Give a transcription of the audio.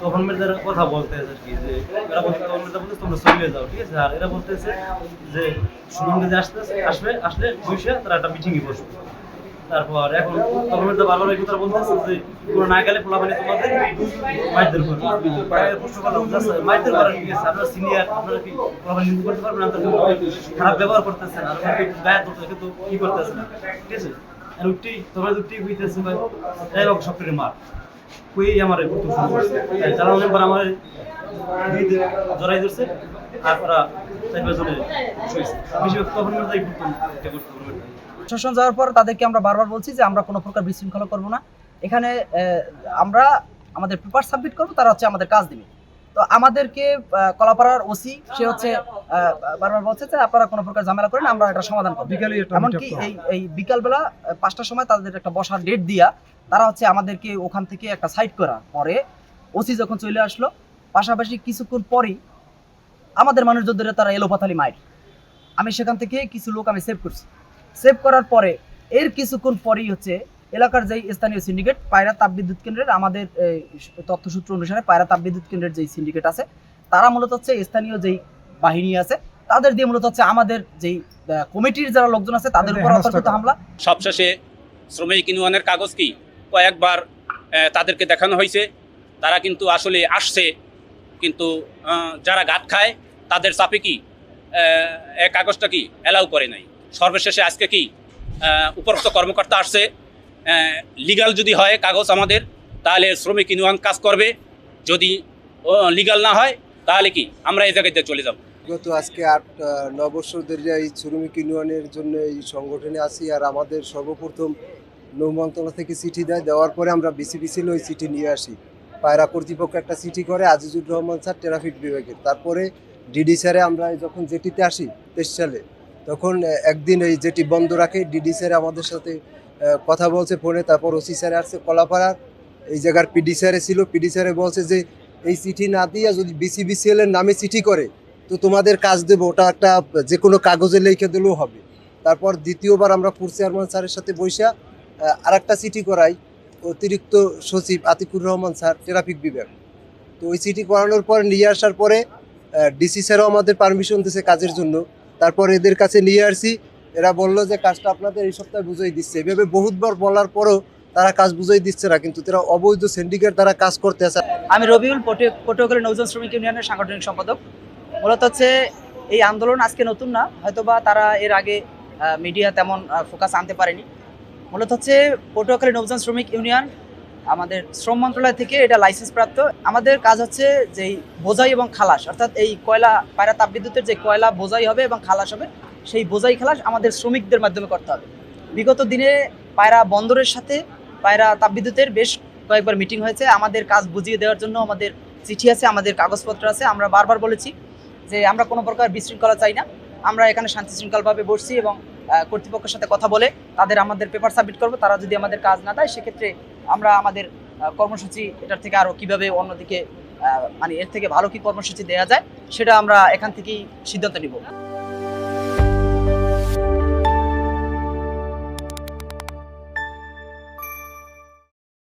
গভর্নমেন্টের কথা বলতেছে কি যে এরা বলতে গভর্নমেন্ট বলতে তোমরা চলে যাও, ঠিক আছে। আর এরা বলতেছে যে শুভঙ্গে যে আসলে বসে তারা একটা মিটিং এ বসবে। তারপর এখন গভর্নমেন্ট বারবার এই কথা বলতেছে যে কোনো না গেলে পোলাপানি তোমাদের মাইরদের করবে। প্রশ্ন করলাম মাইরদের করার কি আছে? আপনারা সিনিয়র, আপনারা কি পোলাপানি নিন্দা করতে পারবেন? আপনারা খারাপ ব্যবহার করতেছেন আর গায়ে ধরতে কিন্তু কি করতেছেন, ঠিক আছে। আর উঠতেই তোমরা উঠতেই হইতেছে ভাই এই লোক সব করে মার কই আমার চালানো মেম্বার আমার জড়াই ধরছে আর ওরা চাইজনে বেশিরভাগ গভর্নমেন্টই প্রশাসন যাওয়ার পর তাদেরকে আমরা বারবার বলছি যে আমরা কোনো প্রকার বিশৃঙ্খলা করবো না, এখানে আমরা আমাদের পেপার সাবমিট করবো, তারা হচ্ছে আমাদের কাজ দিবে। তো আমাদেরকে কলাপাড়ার ওসি সে হচ্ছে বারবার বলছে যে আপনারা কোনো প্রকার ঝামেলা করেন, আমরা এটা সমাধান করবো। এমনকি এই বিকালবেলা 5টার সময় তাদের একটা বসার ডেট দিয়া তারা হচ্ছে আমাদেরকে ওখান থেকে একটা সাইড করার পরে ওসি যখন চলে আসলো, পাশাপাশি কিছুক্ষণ পরেই আমাদের মানুষজনদের তারা এলোপাথালি মাইর। আমি সেখান থেকে কিছু লোক আমি সেভ করছি। সেভ করার পরে এর কিছুক্ষণ পরেই হচ্ছে এলাকার যেই স্থানীয় সিন্ডিকেট পায়রা তাপবিদ্যুৎ কেন্দ্রের, আমাদের তথ্যসূত্র অনুসারে পায়রা তাপবিদ্যুৎ কেন্দ্রের যেই সিন্ডিকেট আছে তারা মূলত হচ্ছে স্থানীয় যেই বাহিনী আছে তাদের দিয়ে মূলত হচ্ছে আমাদের যেই কমিটির যারা লোকজন আছে তাদের উপর অতর্কিত হামলা। সবশেষে শ্রমিক ইউনিয়নের কাগজ কি কয়েকবার তাদেরকে দেখানো হয়েছে, তারা কিন্তু আসলে আসছে, কিন্তু যারা গাঁট খায় তাদের চাপে কি কাগজটা কি অ্যালাউ করে নাই। সর্বশেষে আজকে কি উপরোক্ত কর্মকর্তা আসছে, লিগাল যদি হয় কাগজ আমাদের তাহলে শ্রমিক ইউনিয়ন কাজ করবে, যদি লিগাল না হয় তাহলে কি আমরা এই জায়গায় চলে যাব। গত আজকে 8-9 বছর ধরে এই শ্রমিক ইউনিয়নের জন্য এই সংগঠনে আছি। আর আমাদের সর্বপ্রথম নৌ মন্ত্রণালয় থেকে চিঠি দেওয়ার পরে আমরা বিসিবিসিল ওই চিঠি নিয়ে আসি। পায়রা কর্তৃপক্ষ একটা চিঠি করে আজিজুর রহমান স্যার ট্রাফিক বিভাগের, তারপরে ডিডি স্যারে আমরা যখন জেটিতে আসি 23 সালে, তখন একদিন এই জেটি বন্ধ রাখে। ডিডি স্যার আমাদের সাথে কথা বলছে ফোনে, তারপর ওসি স্যারে আসছে কলাপাড়ার এই জায়গার পিডি স্যারে ছিল। পিডি স্যারে বলছে যে এই চিঠি না দিয়ে যদি বিসিবিসিএল এর নামে চিঠি করে তো তোমাদের কাজ দেবো, ওটা একটা যে কোনো কাগজে লিখে দিলেও হবে। তারপর দ্বিতীয়বার আমরা পুর চেয়ারম্যান স্যারের সাথে বৈশা আর একটা চিঠি করাই অতিরিক্ত সচিব আতিকুর রহমান স্যার ট্রাফিক বিভাগ। তো ওই চিঠি করানোর পর নিয়ে আসার পরে ডিসি স্যারও আমাদের পারমিশন দিয়েছে কাজের জন্য। তারপর এদের কাছে নিয়ে আসছি, এরা বললো যে কাজটা আপনাদের এই সপ্তাহে বুঝাই দিচ্ছে। এভাবে বহুতবার বলার পরও তারা কাজ বুঝাই দিচ্ছে না, কিন্তু তারা অবৈধ সিন্ডিকেট দ্বারা কাজ করতে আসে। আমি রবিউল, পটুয়াখালী নৌযান শ্রমিক ইউনিয়নের সাংগঠনিক সম্পাদক। মূলত হচ্ছে এই আন্দোলন আজকে নতুন না, হয়তোবা তারা এর আগে মিডিয়া তেমন ফোকাস আনতে পারেনি। মূলত হচ্ছে পটুয়াখালী নৌযান শ্রমিক ইউনিয়ন আমাদের শ্রম মন্ত্রণালয় থেকে এটা লাইসেন্স প্রাপ্ত। আমাদের কাজ হচ্ছে যেই বোঝাই এবং খালাস, অর্থাৎ এই কয়লা পায়রা তাপবিদ্যুতের যে কয়লা বোঝাই হবে এবং খালাস হবে, সেই বোঝাই খালাস আমাদের শ্রমিকদের মাধ্যমে করতে হবে। বিগত দিনে পায়রা বন্দরের সাথে পায়রা তাপবিদ্যুতের বেশ কয়েকবার মিটিং হয়েছে, আমাদের কাজ বুঝিয়ে দেওয়ার জন্য আমাদের চিঠি আছে, আমাদের কাগজপত্র আছে। আমরা বারবার বলেছি যে আমরা কোনো প্রকার বিশৃঙ্খলা চাই না, আমরা এখানে শান্তি শৃঙ্খলভাবে বসছি এবং কর্তৃপক্ষের সাথে কথা বলে আমাদের পেপার সাবমিট করব। তারা যদি আমাদের কাজ না দেয় সেক্ষেত্রে আমরা আমাদের কর্মসূচি এটার থেকে আরও কীভাবে অন্যদিকে মানে এর থেকে ভালো কী কর্মসূচি দেওয়া যায় সেটা আমরা এখান থেকেই সিদ্ধান্ত নিব।